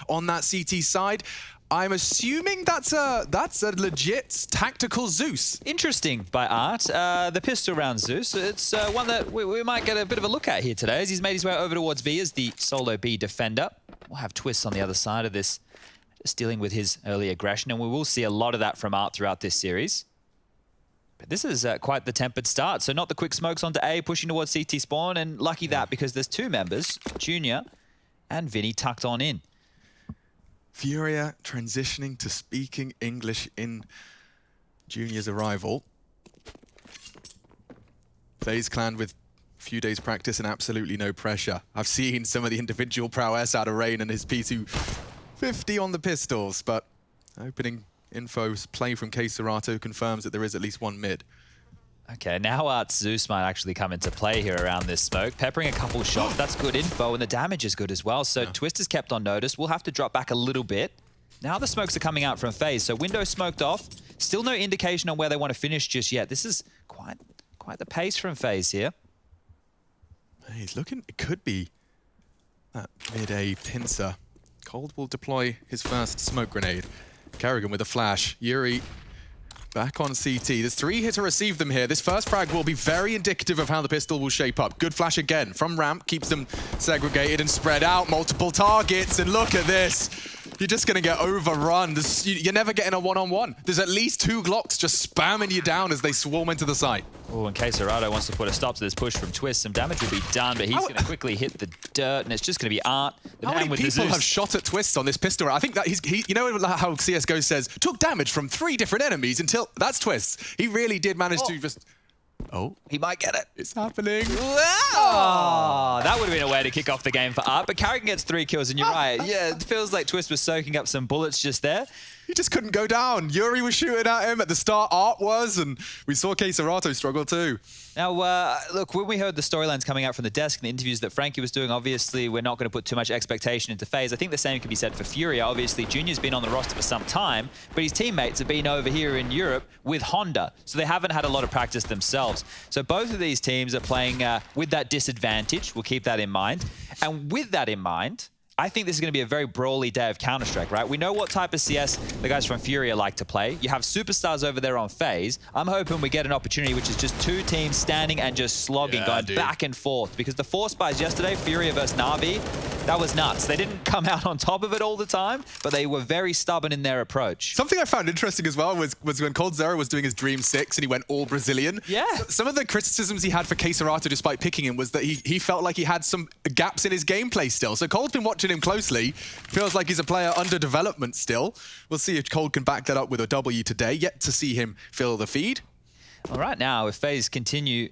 on that CT side. I'm assuming that's a legit tactical Zeus. Interesting by Art. The pistol round Zeus. It's one that we might get a bit of a look at here today as he's made his way over towards B as the solo B defender. We'll have Twists on the other side of this, just dealing with his early aggression, and we will see a lot of that from Art throughout this series. But this is quite the tempered start. So not the quick smokes onto A, pushing towards CT spawn, and lucky that because there's two members, Junior and Vinny, tucked on in. FURIA transitioning to speaking English in Junior's arrival. FaZe clan with a few days practice and absolutely no pressure. I've seen some of the individual prowess out of Rain and his P250 on the pistols, but opening info's play from Katowice confirms that there is at least one mid. Okay, now Art's Zeus might actually come into play here around this smoke. Peppering a couple shots, that's good info, and the damage is good as well. So Twist is kept on notice. We'll have to drop back a little bit. Now the smokes are coming out from FaZe, so window smoked off. Still no indication on where they want to finish just yet. This is quite the pace from FaZe here. He's looking, it could be that mid-A pincer. Cold will deploy his first smoke grenade. Kerrigan with a flash. Yuri back on CT. There's 3 here to receive them here. This first frag will be very indicative of how the pistol will shape up. Good flash again from ramp, keeps them segregated and spread out. Multiple targets, and look at this. You're just going to get overrun. You're never getting a one-on-one. There's at least 2 Glocks just spamming you down as they swarm into the site. Oh, and Katowice wants to put a stop to this push from Twist. Some damage will be done, but he's going to quickly hit the dirt, and it's just going to be Art. How many people have shot at Twist on this pistol? I think that you know how CSGO says, took damage from 3 different enemies until that's Twist. He really did manage to just... Oh, he might get it. It's happening. Oh, that would have been a way to kick off the game for Art, but Kerrigan gets 3 kills, and you're right. Yeah, it feels like Twist was soaking up some bullets just there. He just couldn't go down. Yuri was shooting at him at the start, Art was, and we saw Katowice struggle too. Now, look, when we heard the storylines coming out from the desk and the interviews that Frankie was doing, obviously we're not going to put too much expectation into FaZe. I think the same can be said for FURIA. Obviously, Junior's been on the roster for some time, but his teammates have been over here in Europe with Honda, so they haven't had a lot of practice themselves. So both of these teams are playing with that disadvantage. We'll keep that in mind. And with that in mind, I think this is going to be a very brawly day of Counter-Strike, right? We know what type of CS the guys from FURIA like to play. You have superstars over there on FaZe. I'm hoping we get an opportunity which is just 2 teams standing and just slogging, going back and forth. Because the 4 spies yesterday, FURIA versus Na'Vi, that was nuts. They didn't come out on top of it all the time, but they were very stubborn in their approach. Something I found interesting as well was when Cold Zero was doing his Dream 6 and he went all Brazilian. Yeah. Some of the criticisms he had for Katowice despite picking him was that he felt like he had some gaps in his gameplay still. So Cold's been watching him closely. Feels like he's a player under development still. We'll see if Cold can back that up with a W today. Yet to see him fill the feed. All right, now if FaZe continue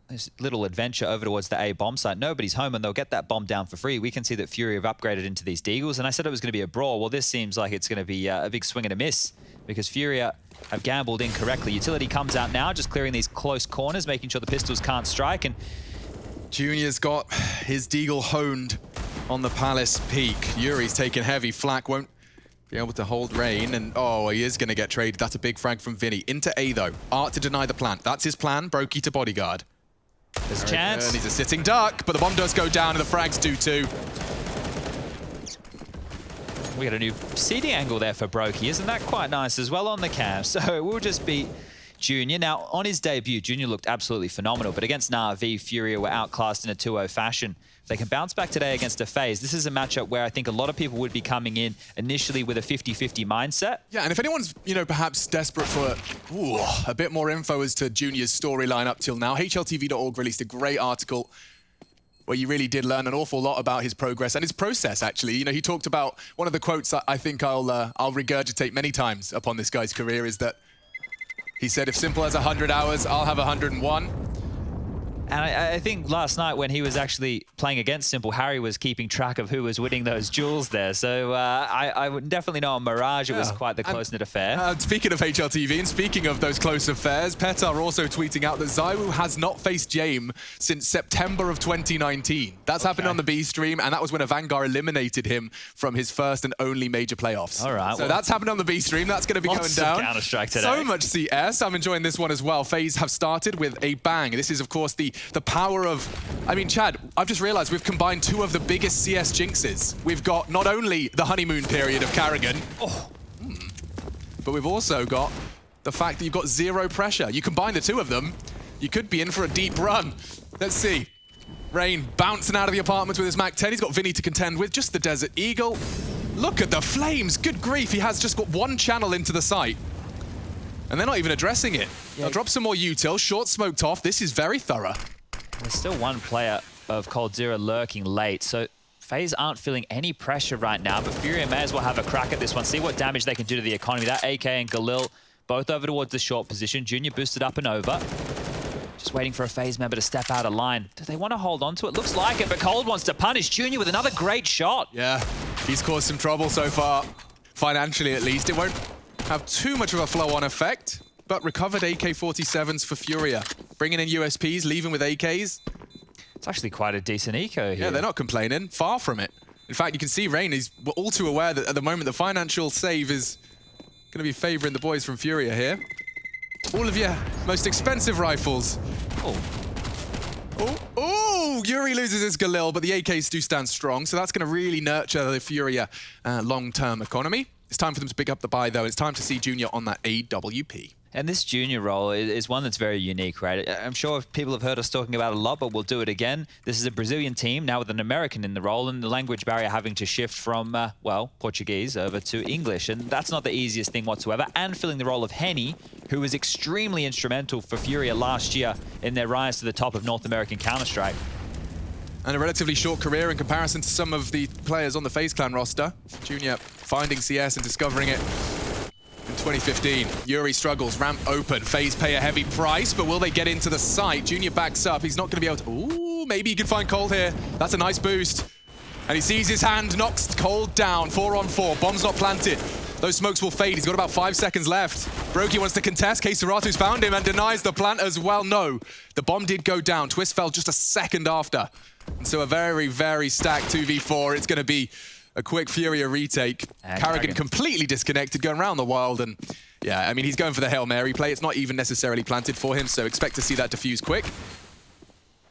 this little adventure over towards the A bomb site, nobody's home and they'll get that bomb down for free. We can see that FURIA have upgraded into these Deagles, and I said it was going to be a brawl. Well, this seems like it's going to be a big swing and a miss because FURIA have gambled incorrectly. Utility comes out now, just clearing these close corners, making sure the pistols can't strike, and Junior's got his Deagle honed on the Palace peak. Yuri's taking heavy flak, won't be able to hold Rain, and oh, he is going to get traded. That's a big frag from Vinny. Into A though. Art to deny the plant. That's his plan. Brokey to bodyguard. There's a chance. And he's a sitting duck, but the bomb does go down and the frags do too. We got a new seating angle there for Brokey. Isn't that quite nice as well on the cam? So it will just be Junior. Now, on his debut, Junior looked absolutely phenomenal, but against Na'Vi, FURIA were outclassed in a 2-0 fashion. If they can bounce back today against a FaZe, this is a matchup where I think a lot of people would be coming in initially with a 50-50 mindset. Yeah, and if anyone's, perhaps desperate for a bit more info as to Junior's storyline up till now, HLTV.org released a great article where you really did learn an awful lot about his progress and his process, actually. He talked about one of the quotes that I think I'll regurgitate many times upon this guy's career is that he said, if Simple has 100 hours, I'll have 101. And I think last night when he was actually playing against Simple, Harry was keeping track of who was winning those duels there. So I would definitely know on Mirage it was quite the close-knit affair. Speaking of HLTV and speaking of those close affairs, Petar also tweeting out that Zywoo has not faced Jame since September of 2019. That's happened on the B stream, and that was when a Vanguard eliminated him from his first and only major playoffs. All right. So that's happened on the B stream. That's going to be going down. Counter-Strike today. So much CS. I'm enjoying this one as well. FaZe have started with a bang. This is, of course, the the power of... I mean, Chad, I've just realized we've combined two of the biggest CS jinxes. We've got not only the honeymoon period of Karrigan, but we've also got the fact that you've got zero pressure. You combine the two of them, you could be in for a deep run. Let's see. Rain bouncing out of the apartment with his Mac-10. He's got Vinny to contend with, just the Desert Eagle. Look at the flames, good grief. He has just got one channel into the site. And they're not even addressing it. Yeah. They'll drop some more util, short smoked off. This is very thorough. There's still one player of coldzera lurking late, so FaZe aren't feeling any pressure right now, but FURIA may as well have a crack at this one, see what damage they can do to the economy. That AK and Galil both over towards the short position. Junior boosted up and over. Just waiting for a FaZe member to step out of line. Do they want to hold on to it? Looks like it, but Cold wants to punish Junior with another great shot. Yeah, he's caused some trouble so far, financially at least. It won't have too much of a flow-on effect, but recovered AK-47s for FURIA. Bringing in USPs, leaving with AKs. It's actually quite a decent eco here. Yeah, they're not complaining. Far from it. In fact, you can see Rain is all too aware that at the moment the financial save is going to be favouring the boys from FURIA here. All of your most expensive rifles. Oh, Yuri loses his Galil, but the AKs do stand strong, so that's going to really nurture the FURIA long-term economy. It's time for them to pick up the buy, though. It's time to see Junior on that AWP. And this Junior role is one that's very unique, right? I'm sure people have heard us talking about it a lot, but we'll do it again. This is a Brazilian team, now with an American in the role, and the language barrier having to shift from, well, Portuguese over to English. And that's not the easiest thing whatsoever. And filling the role of Henny, who was extremely instrumental for FURIA last year in their rise to the top of North American Counter-Strike. And a relatively short career in comparison to some of the players on the FaZe Clan roster. Junior finding CS and discovering it in 2015. Yuri struggles, ramp open. FaZe pay a heavy price, but will they get into the site? Junior backs up. He's not going to be able to... Ooh, maybe he can find Cold here. That's a nice boost. And he sees his hand, knocks Cold down. 4-on-4. Bomb's not planted. Those smokes will fade. He's got about 5 seconds left. Brokey wants to contest. K-Saratu's found him and denies the plant as well. No, the bomb did go down. Twist fell just a second after. And so a very, very stacked 2v4. It's going to be a quick FURIA retake. Karrigan completely disconnected, going around the wild. And yeah, I mean, he's going for the Hail Mary play. It's not even necessarily planted for him, so expect to see that diffuse quick.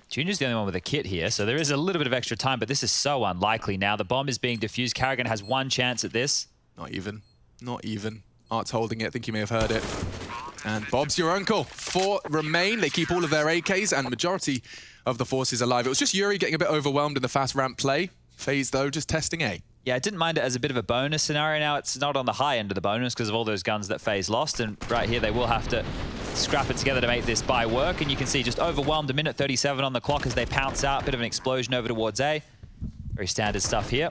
Junior's the only one with a kit here, so there is a little bit of extra time, but this is so unlikely now. The bomb is being diffused. Karrigan has one chance at this. Not even. Not even. Art's holding it. I think you may have heard it. And Bob's your uncle. 4 remain. They keep all of their AKs, and majority of the forces alive. It was just Yuri getting a bit overwhelmed in the fast ramp play. FaZe, though, just testing A. Yeah, I didn't mind it as a bit of a bonus scenario. Now it's not on the high end of the bonus because of all those guns that FaZe lost. And right here, they will have to scrap it together to make this buy work. And you can see just overwhelmed, a minute 37 on the clock as they pounce out. Bit of an explosion over towards A. Very standard stuff here.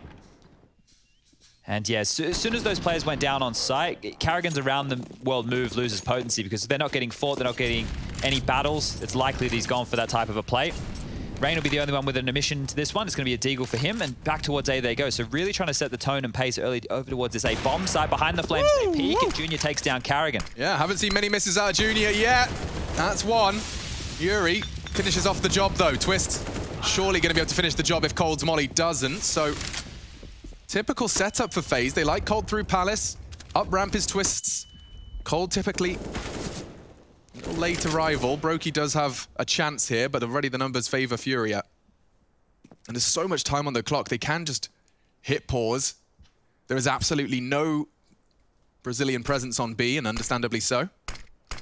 And yeah, as soon as those players went down on site, Karrigan's around the world move loses potency because they're not getting fought, they're not getting any battles. It's likely that he's gone for that type of a play. Rain will be the only one with an emission to this one. It's going to be a deagle for him, and back towards A they go. So really trying to set the tone and pace early over towards this A bomb site behind the flames. They peek, and Junior takes down Karrigan. Yeah, haven't seen many misses out of Junior yet. That's one. Yuri finishes off the job, though. Twist surely going to be able to finish the job if Cold's molly doesn't. So typical setup for FaZe. They like Cold through Palace. Up ramp is Twist's. Cold typically a late arrival. Brokey does have a chance here, but already the numbers favor FURIA. And there's so much time on the clock, they can just hit pause. There is absolutely no Brazilian presence on B, and understandably so.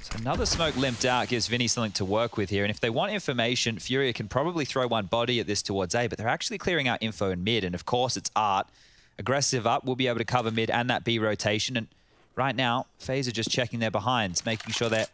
So another smoke limped out gives Vinny something to work with here. And if they want information, FURIA can probably throw one body at this towards A, but they're actually clearing out info in mid. And of course, it's Art. Aggressive up, will be able to cover mid and that B rotation. And right now, FaZe are just checking their behinds, making sure they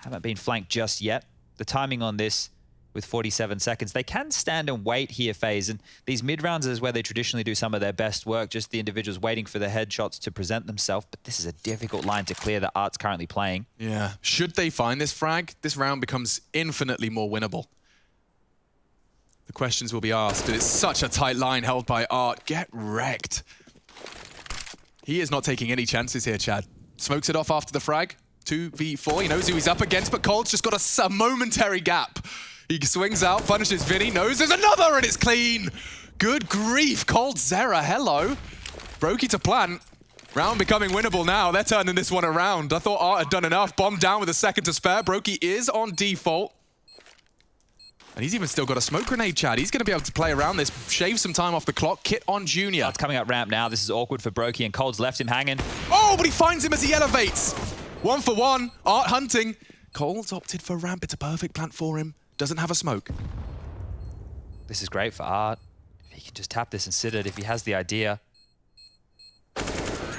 haven't been flanked just yet. The timing on this with 47 seconds. They can stand and wait here, FaZe. And these mid-rounds is where they traditionally do some of their best work, just the individuals waiting for the headshots to present themselves. But this is a difficult line to clear that Art's currently playing. Yeah. Should they find this frag, this round becomes infinitely more winnable. The questions will be asked, and it's such a tight line held by Art. Get wrecked. He is not taking any chances here, Chad. Smokes it off after the frag. 2v4, he knows who he's up against, but Cold's just got a momentary gap. He swings out, punishes Vinny, knows there's another, and it's clean. Good grief, coldzera, hello. Brokey to plant. Round becoming winnable now. They're turning this one around. I thought Art had done enough. Bomb down with a second to spare. Brokey is on default. And he's even still got a smoke grenade, Chad. He's going to be able to play around this, shave some time off the clock. Kit on Junior. It's coming up ramp now. This is awkward for Brokey, and Cold's left him hanging. Oh, but he finds him as he elevates. 1 for 1. Art hunting. Cold's opted for ramp. It's a perfect plant for him. Doesn't have a smoke. This is great for Art. If he can just tap this and sit it, if he has the idea.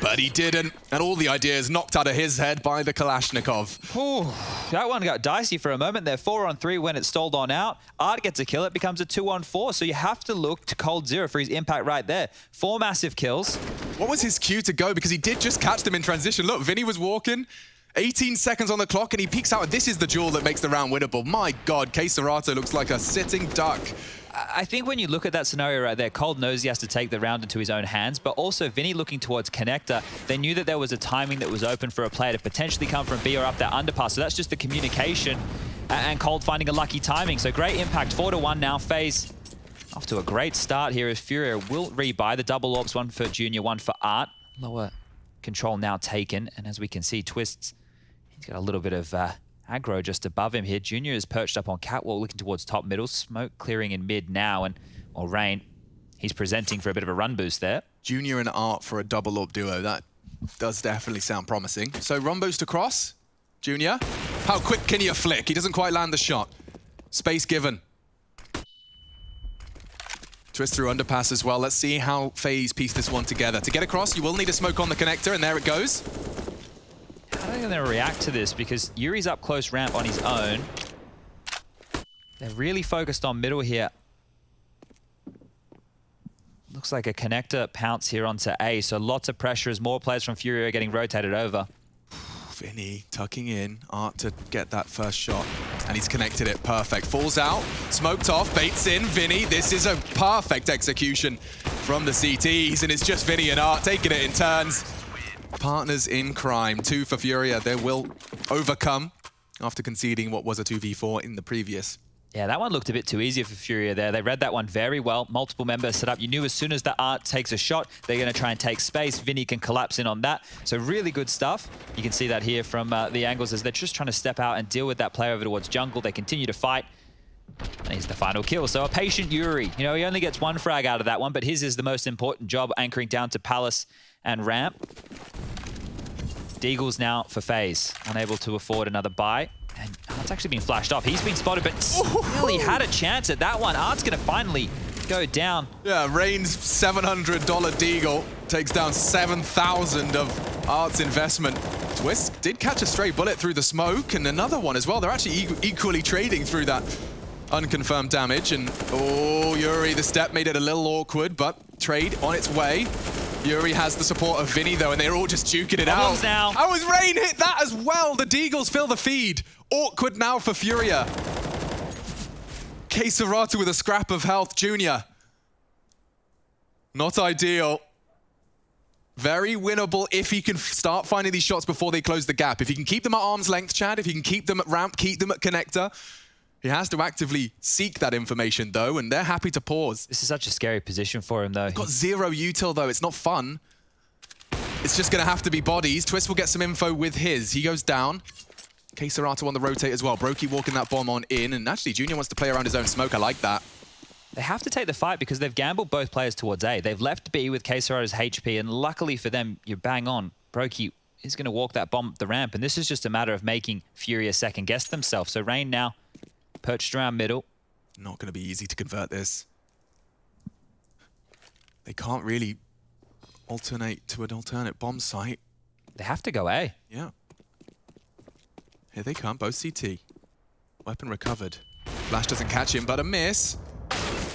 But he didn't. And all the ideas knocked out of his head by the Kalashnikov. Ooh, that one got dicey for a moment there. 4-on-3 when it stalled on out. Art gets a kill. It becomes a 2-on-4. So you have to look to Cold Zero for his impact right there. 4 massive kills. What was his cue to go? Because he did just catch them in transition. Look, Vinny was walking. 18 seconds on the clock, and he peeks out. This is the duel that makes the round winnable. My God, Kacerato looks like a sitting duck. I think when you look at that scenario right there, Cold knows he has to take the round into his own hands, but also Vinny looking towards Connector, they knew that there was a timing that was open for a player to potentially come from B or up that underpass. So that's just the communication, and Cold finding a lucky timing. So great impact, 4-1 now. FaZe off to a great start here as Furia will rebuy the double orbs, 1 for Junior, 1 for Art. Lower control now taken, and as we can see, Twists, he's got a little bit of aggro just above him here. Junior is perched up on catwalk looking towards top middle. Smoke clearing in mid now, and Rain, he's presenting for a bit of a run boost there. Junior and Art for a double orb duo. That does definitely sound promising. So run boost across. Junior, how quick can you flick? He doesn't quite land the shot. Space given. Twist through underpass as well. Let's see how FaZe piece this one together. To get across, you will need a smoke on the connector, and there it goes. How are they going to react to this? Because Yuri's up close ramp on his own. They're really focused on middle here. Looks like a connector pounce here onto A, so lots of pressure as more players from FURIA are getting rotated over. Vinny tucking in, Art to get that first shot, and he's connected it perfect. Falls out, smoked off, baits in, Vinny. This is a perfect execution from the CTs, and it's just Vinny and Art taking it in turns. Partners in crime, 2 for FURIA. They will overcome after conceding what was a 2v4 in the previous. Yeah, that one looked a bit too easy for FURIA there. They read that one very well. Multiple members set up. You knew as soon as the Art takes a shot, they're going to try and take space. Vinny can collapse in on that. So really good stuff. You can see that here from the angles as they're just trying to step out and deal with that play over towards jungle. They continue to fight. And here's the final kill. So a patient Yuri. You know, he only gets 1 frag out of that one, but his is the most important job, anchoring down to Palace and ramp. Deagles now for FaZe, unable to afford another buy. And Art's actually been flashed off. He's been spotted, but still he had a chance at that one. Art's going to finally go down. Yeah, Rain's $700 Deagle takes down 7,000 of Art's investment. Twist did catch a stray bullet through the smoke, and another one as well. They're actually equally trading through that unconfirmed damage. And oh, Yuri, the step made it a little awkward, but trade on its way. Yuri has the support of Vinny, though, and they're all just duking it out. Now. Oh, as Rain hit that as well. The Deagles fill the feed. Awkward now for FURIA. Kacerato with a scrap of health. Junior. Not ideal. Very winnable if he can start finding these shots before they close the gap. If he can keep them at arm's length, Chad, if he can keep them at ramp, keep them at connector. He has to actively seek that information, though, and they're happy to pause. This is such a scary position for him, though. Got 0 util, though. It's not fun. It's just going to have to be bodies. Twist will get some info with his. He goes down. Kacerato on the rotate as well. Brokey walking that bomb on in, and actually Junior wants to play around his own smoke. I like that. They have to take the fight because they've gambled both players towards A. They've left B with Kacerato's HP, and luckily for them, you're bang on. Brokey is going to walk that bomb up the ramp, and this is just a matter of making FURIA second-guess themselves. So Rain now perched around middle. Not going to be easy to convert this. They can't really alternate to an alternate bomb site. They have to go A. Yeah. Here they come, both CT. Weapon recovered. Flash doesn't catch him, but a miss.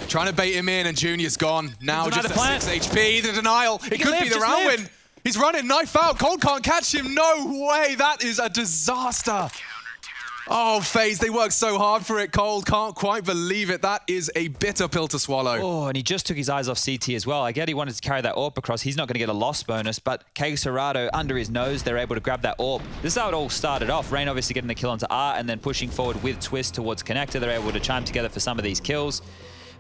Trying to bait him in, and Junior's gone. Now just at 6 HP. The denial. It could be the round win. He's running, knife out. Cold can't catch him. No way. That is a disaster. Oh, FaZe, they worked so hard for it. Cold can't quite believe it. That is a bitter pill to swallow. Oh, and he just took his eyes off CT as well. I get he wanted to carry that AWP across. He's not going to get a loss bonus, but Kacerato under his nose, they're able to grab that AWP. This is how it all started off. Rain obviously getting the kill onto R and then pushing forward with Twist towards Connector. They're able to chime together for some of these kills.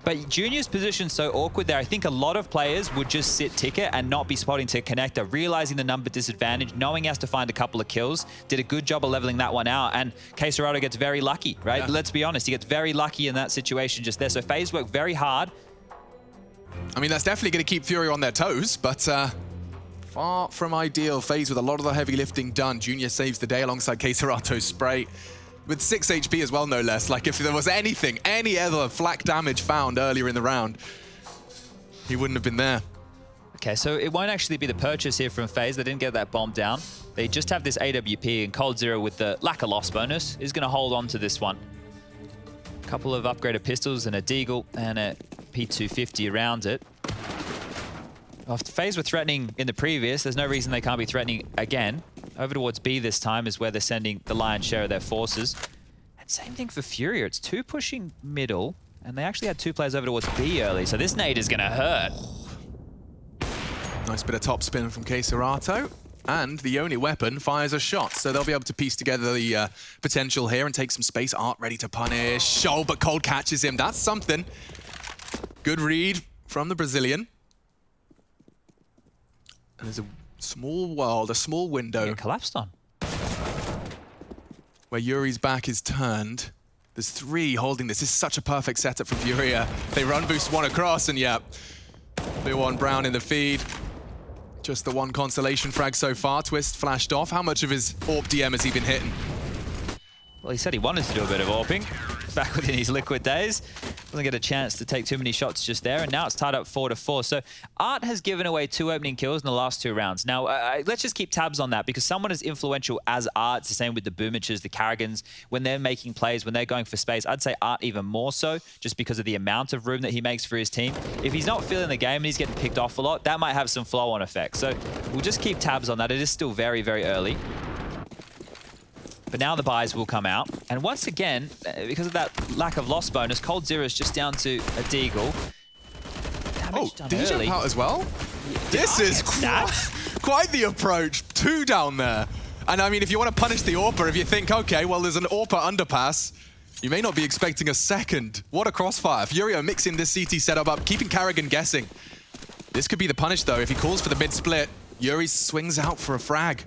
But Junior's position so awkward there. I think a lot of players would just sit ticket and not be spotting to connector, realizing the number disadvantage, knowing he has to find a couple of kills. Did a good job of leveling that one out. And Katowice gets very lucky, right? Yeah. Let's be honest, he gets very lucky in that situation just there. So FaZe worked very hard. I mean, that's definitely going to keep FURIA on their toes, but far from ideal. FaZe with a lot of the heavy lifting done. Junior saves the day alongside Katowice's spray. With 6 HP as well, no less. Like, if there was anything, any other flak damage found earlier in the round, he wouldn't have been there. Okay, so it won't actually be the purchase here from FaZe. They didn't get that bomb down. They just have this AWP, and Cold Zero with the lack of loss bonus is going to hold on to this one. A couple of upgraded pistols and a Deagle and a P250 around it. If FaZe were threatening in the previous, there's no reason they can't be threatening again. Over towards B this time is where they're sending the lion's share of their forces. And same thing for FURIA. It's 2 pushing middle, and they actually had 2 players over towards B early, so this nade is going to hurt. Nice bit of top spin from Katowice. And the only weapon fires a shot, so they'll be able to piece together the potential here and take some space. Art ready to punish. Oh, but Cold catches him. That's something. Good read from the Brazilian. And there's a small world, a small window. Collapsed on. Where Yuri's back is turned. There's 3 holding this. This is such a perfect setup for FURIA. They run boost 1 across, and yeah, they want Brown in the feed. Just the 1 consolation frag so far. Twist flashed off. How much of his AWP DM has he been hitting? Well, he said he wanted to do a bit of AWPing back within his Liquid days. Doesn't get a chance to take too many shots just there, and now it's tied up 4-4. So Art has given away 2 opening kills in the last 2 rounds. Now, let's just keep tabs on that, because someone as influential as Art, it's the same with the Boomiches, the Carrigans, when they're making plays, when they're going for space, I'd say Art even more so, just because of the amount of room that he makes for his team. If he's not feeling the game and he's getting picked off a lot, that might have some flow-on effects. So we'll just keep tabs on that. It is still very, very early. But now the buys will come out. And once again, because of that lack of loss bonus, Cold Zero is just down to a Deagle. Oh, did he jump out as well? Yeah. This is quite the approach. 2 down there. And I mean, if you want to punish the AWPer, if you think, okay, well, there's an AWPer underpass, you may not be expecting a second. What a crossfire. FURIA mixing this CT setup up, keeping Carrigan guessing. This could be the punish, though. If he calls for the mid-split, Yuri swings out for a frag.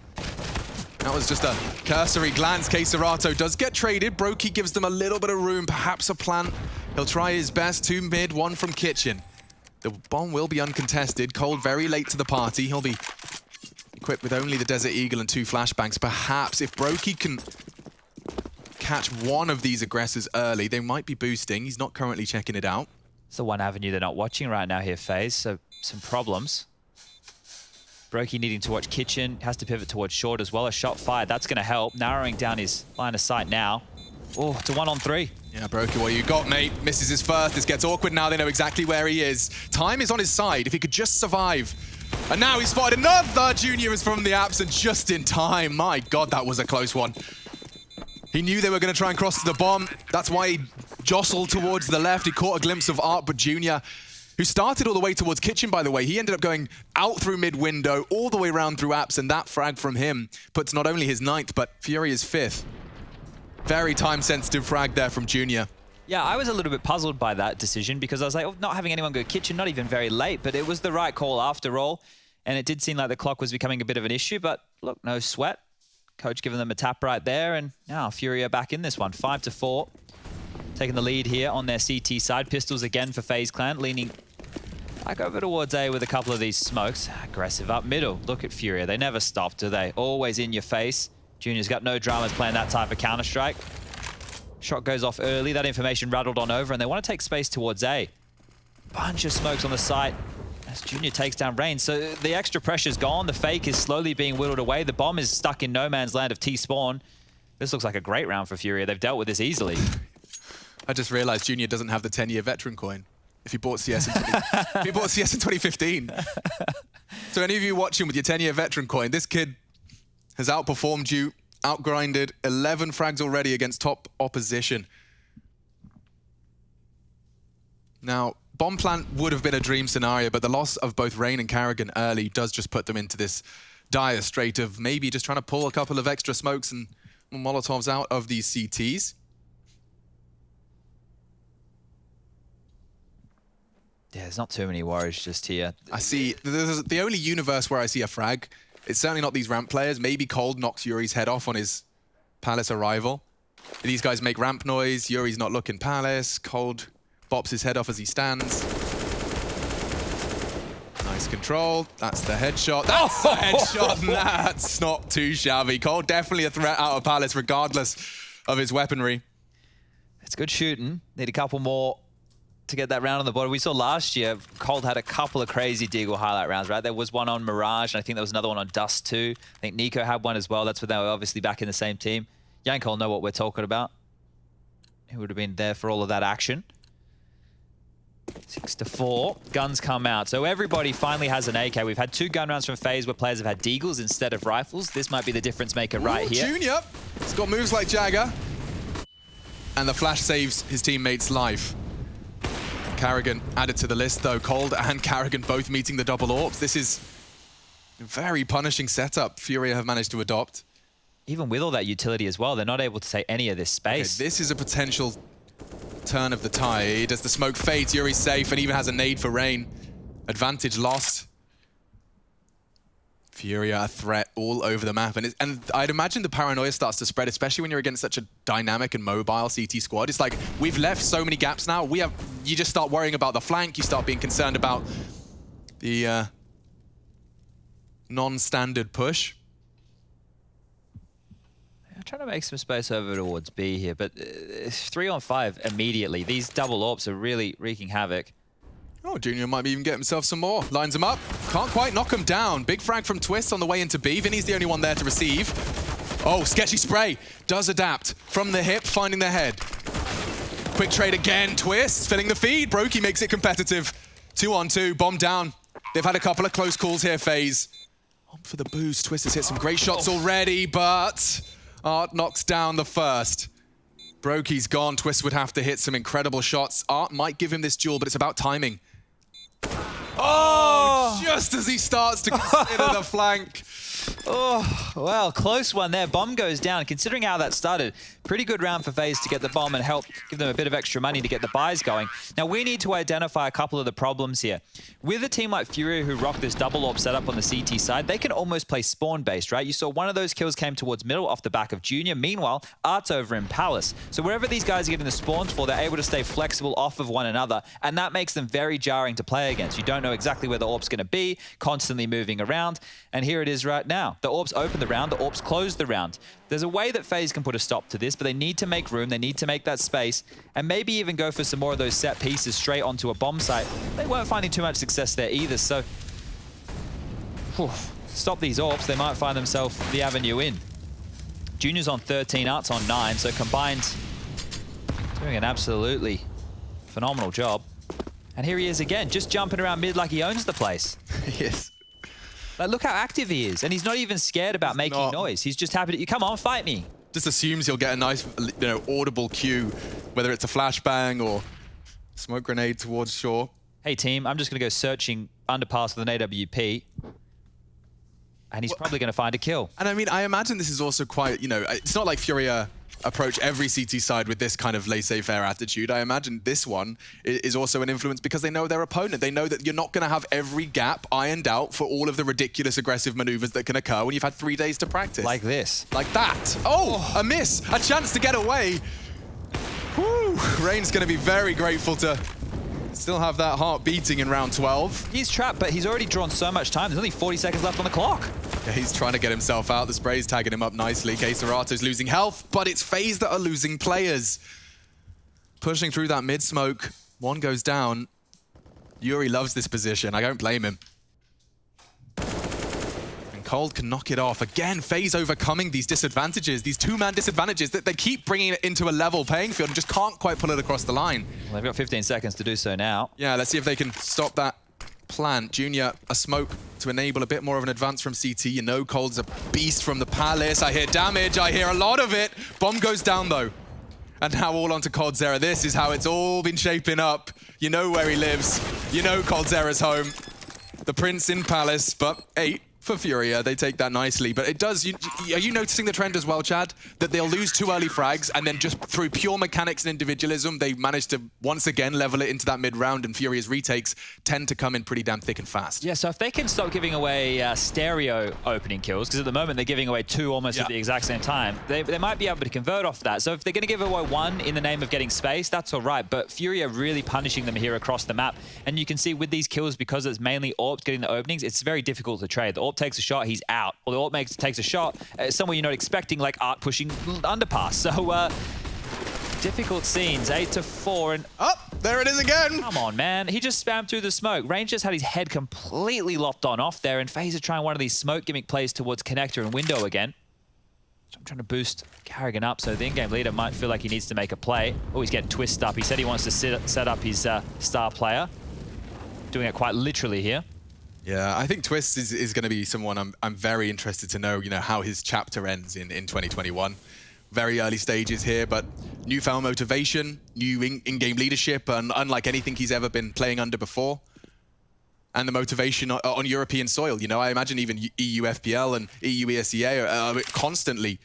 That was just a cursory glance. Katowice does get traded. Brokey gives them a little bit of room, perhaps a plant. He'll try his best. 2 mid, 1 from kitchen. The bomb will be uncontested. Cold very late to the party. He'll be equipped with only the Desert Eagle and 2 flashbangs. Perhaps if Brokey can catch one of these aggressors early, they might be boosting. He's not currently checking it out. It's the one avenue they're not watching right now here, FaZe, so some problems. Brokey needing to watch kitchen, has to pivot towards short as well. A shot fired, that's going to help. Narrowing down his line of sight now. Oh, it's a 1-on-3. Yeah, Brokey, what you got, mate? Misses his first. This gets awkward now. They know exactly where he is. Time is on his side. If he could just survive. And now he's spotted another Junior is from the apps, and just in time. My God, that was a close one. He knew they were going to try and cross to the bomb. That's why he jostled towards the left. He caught a glimpse of Art, but Junior, who started all the way towards kitchen, by the way, he ended up going out through mid-window, all the way around through apps, and that frag from him puts not only his 9th, but FURIA's 5th. Very time-sensitive frag there from Junior. Yeah, I was a little bit puzzled by that decision, because I was like, oh, not having anyone go kitchen, not even very late, but it was the right call after all, and it did seem like the clock was becoming a bit of an issue, but look, no sweat. Coach giving them a tap right there, and now FURIA back in this one, 5-4. Taking the lead here on their CT side. Pistols again for FaZe Clan, leaning back over towards A with a couple of these smokes. Aggressive up middle. Look at FURIA. They never stop, do they? Always in your face. Junior's got no dramas playing that type of Counter-Strike. Shot goes off early. That information rattled on over, and they want to take space towards A. Bunch of smokes on the site as Junior takes down Rain. So the extra pressure's gone. The fake is slowly being whittled away. The bomb is stuck in no man's land of T-spawn. This looks like a great round for FURIA. They've dealt with this easily. I just realized Junior doesn't have the 10-year veteran coin. If he bought CS in, if he bought CS in 2015. So any of you watching with your 10-year veteran coin, this kid has outperformed you, outgrinded 11 frags already against top opposition. Now, bomb plant would have been a dream scenario, but the loss of both Rain and Carrigan early does just put them into this dire strait of maybe just trying to pull a couple of extra smokes and Molotovs out of these CTs. Yeah, there's not too many worries just here. I see, the only universe where I see a frag, it's certainly not these ramp players. Maybe Cold knocks Yuri's head off on his Palace arrival. These guys make ramp noise, Yuri's not looking Palace, Cold bops his head off as he stands. Nice control, that's the headshot. That's the headshot, that's not too shabby. Cold definitely a threat out of Palace regardless of his weaponry. It's good shooting, need a couple more to get that round on the board. We saw last year, Cold had a couple of crazy Deagle highlight rounds, right? There was one on Mirage, and I think there was another one on Dust too. I think Nico had one as well. That's when they were obviously back in the same team. Yank will know what we're talking about. He would have been there for all of that action. 6-4, guns come out. So everybody finally has an AK. We've had 2 gun rounds from FaZe where players have had Deagles instead of rifles. This might be the difference maker right here. Junior, he's got moves like Jagger. And the flash saves his teammate's life. Carrigan added to the list though. Cold and Carrigan both meeting the double AWPs. This is a very punishing setup FURIA have managed to adopt. Even with all that utility as well, they're not able to take any of this space. Okay, this is a potential turn of the tide. As the smoke fades, Yuri's safe and even has a nade for Rain. Advantage lost. FURIA a threat all over the map. And I'd imagine the paranoia starts to spread, especially when you're against such a dynamic and mobile CT squad. It's like, we've left so many gaps now. You just start worrying about the flank. You start being concerned about the non-standard push. I'm trying to make some space over towards B here, but 3-on-5 immediately. These double AWPs are really wreaking havoc. Oh, Junior might even get himself some more. Lines him up. Can't quite knock him down. Big frag from Twist on the way into B. Vinny's the only one there to receive. Oh, sketchy spray. Does adapt. From the hip, finding the head. Quick trade again. Twist, filling the feed. Brokey makes it competitive. 2-on-2, bomb down. They've had a couple of close calls here, FaZe. Opt for the boost. Twist has hit some great shots already, but Art knocks down the first. Brokey's gone. Twist would have to hit some incredible shots. Art might give him this duel, but it's about timing. Oh! Just as he starts to consider the flank. Oh, well, close one there. Bomb goes down. Considering how that started, pretty good round for FaZe to get the bomb and help give them a bit of extra money to get the buys going. Now, we need to identify a couple of the problems here. With a team like FURIA who rock this double AWP setup on the CT side, they can almost play spawn-based, right? You saw one of those kills came towards middle off the back of Junior. Meanwhile, Art's over in Palace. So wherever these guys are getting the spawns for, they're able to stay flexible off of one another, and that makes them very jarring to play against. You don't know exactly where the AWP's going to be, constantly moving around, and here it is right now. The AWPs open the round, the AWPs close the round. There's a way that FaZe can put a stop to this, but they need to make room, they need to make that space, and maybe even go for some more of those set pieces straight onto a bomb site. They weren't finding too much success there either, so stop these AWPs, they might find themselves the avenue in. Junior's on 13, Art's on 9, so combined doing an absolutely phenomenal job. And here he is again, just jumping around mid like he owns the place. Yes. Like, look how active he is, and he's not even scared about making noise. He's just happy to, come on, fight me. Just assumes he'll get a nice, audible cue, whether it's a flashbang or smoke grenade towards shore. Hey team, I'm just gonna go searching underpass with an AWP, and he's probably gonna find a kill. And I mean, I imagine this is also quite, it's not like FURIA approach every CT side with this kind of laissez-faire attitude. I imagine this one is also an influence because they know their opponent. They know that you're not going to have every gap ironed out for all of the ridiculous aggressive maneuvers that can occur when you've had 3 days to practice. Like this. Like that. Oh, a miss. A chance to get away. Whew. Rain's going to be very grateful to still have that heart beating in round 12. He's trapped, but he's already drawn so much time. There's only 40 seconds left on the clock. Yeah, he's trying to get himself out. The spray's tagging him up nicely. Caserato's losing health, but it's FaZe that are losing players. Pushing through that mid-smoke. One goes down. Yuri loves this position. I don't blame him. And Cold can knock it off. Again, FaZe overcoming these disadvantages, these two-man disadvantages that they keep bringing it into a level playing field and just can't quite pull it across the line. Well, they've got 15 seconds to do so now. Yeah, let's see if they can stop that plant. Junior, a smoke to enable a bit more of an advance from CT. You know Cold's a beast from the Palace. I hear damage, I hear a lot of it. Bomb goes down though. And now all onto Coldzera. This is how it's all been shaping up. You know where he lives. You know Coldzera's home. The Prince in Palace, but 8 for FURIA. They take that nicely, but it does... are you noticing the trend as well, Chad? That they'll lose 2 early frags, and then just through pure mechanics and individualism, they manage to once again level it into that mid-round, and FURIA's retakes tend to come in pretty damn thick and fast. Yeah, so if they can stop giving away stereo opening kills, because at the moment they're giving away 2 almost at the exact same time, they might be able to convert off that. So if they're going to give away 1 in the name of getting space, that's all right, but FURIA really punishing them here across the map. And you can see with these kills, because it's mainly AWPs getting the openings, it's very difficult to trade. The AWP takes a shot, he's out. Or the AWP takes a shot somewhere you're not expecting, like Art pushing underpass. So difficult scenes, 8-4, and there it is again. Come on, man. He just spammed through the smoke. Range just had his head completely lopped on off there, and FaZe are trying one of these smoke gimmick plays towards connector and window again. So I'm trying to boost Carrigan up, so the in-game leader might feel like he needs to make a play. Oh, he's getting twisted up. He said he wants to set up his star player. Doing it quite literally here. Yeah, I think Twist is going to be someone I'm very interested to know, how his chapter ends in 2021. Very early stages here, but newfound motivation, new in-game leadership, and unlike anything he's ever been playing under before. And the motivation on European soil. I imagine even EU FPL and EU ESEA are constantly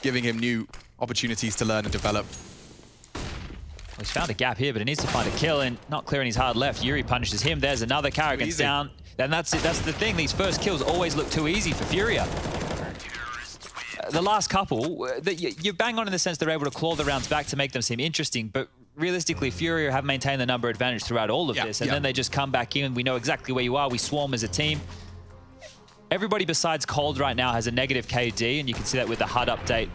giving him new opportunities to learn and develop. Well, he's found a gap here, but he needs to find a kill, and not clearing his hard left. Yuri punishes him. There's another. Carrigan's down. And that's it. That's the thing. These first kills always look too easy for FURIA. The last couple, you bang on in the sense they're able to claw the rounds back to make them seem interesting, but realistically, FURIA have maintained the number advantage throughout all of this, and then they just come back in. We know exactly where you are. We swarm as a team. Everybody besides Cold right now has a negative KD, and you can see that with the HUD update.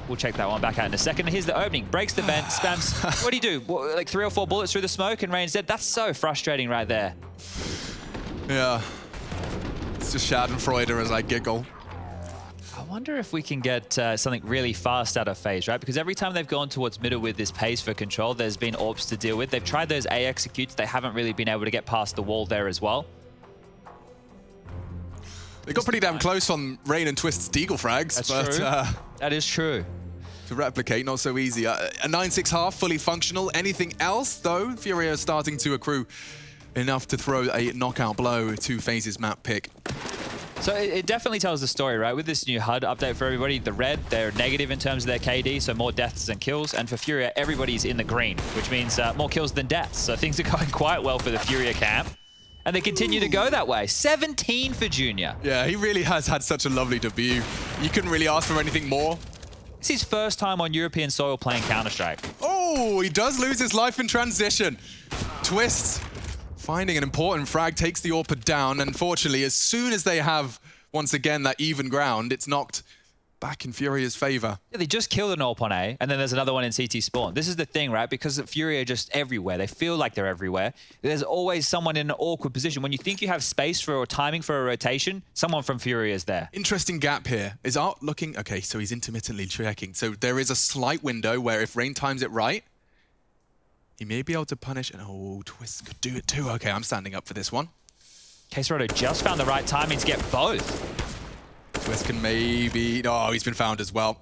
We'll check that one back out in a second. Here's the opening. Breaks the vent, spams. What do you do? What, like 3 or 4 bullets through the smoke and Rain's dead? That's so frustrating right there. Yeah. It's just Schadenfreude as I giggle. I wonder if we can get something really fast out of FaZe, right? Because every time they've gone towards middle with this pace for control, there's been AWPs to deal with. They've tried those A executes. They haven't really been able to get past the wall there as well. They got pretty damn close on Rain and Twist's Deagle frags. That's but, true. That is true. To replicate, not so easy. A 9-6 half, fully functional. Anything else, though? FURIA starting to accrue enough to throw a knockout blow to FaZe's map pick. So it definitely tells the story, right? With this new HUD update for everybody, the red, they're negative in terms of their KD, so more deaths than kills. And for FURIA, everybody's in the green, which means more kills than deaths. So things are going quite well for the FURIA camp. And they continue to go that way. 17 for Junior. Yeah, he really has had such a lovely debut. You couldn't really ask for anything more. It's his first time on European soil playing Counter-Strike. Oh, he does lose his life in transition. Twist, finding an important frag, takes the AWP down. Unfortunately, as soon as they have, once again, that even ground, it's knocked back in FURIA's favor. Yeah, they just killed an AWP on A, and then there's another one in CT spawn. This is the thing, right? Because FURIA are just everywhere. They feel like they're everywhere. There's always someone in an awkward position. When you think you have space for or timing for a rotation, someone from FURIA is there. Interesting gap here. Is Art looking... Okay, so he's intermittently checking. So there is a slight window where if Rain times it right, he may be able to punish... Oh, Twist could do it too. Okay, I'm standing up for this one. Queseroto just found the right timing to get both. Twist can maybe... Oh, he's been found as well.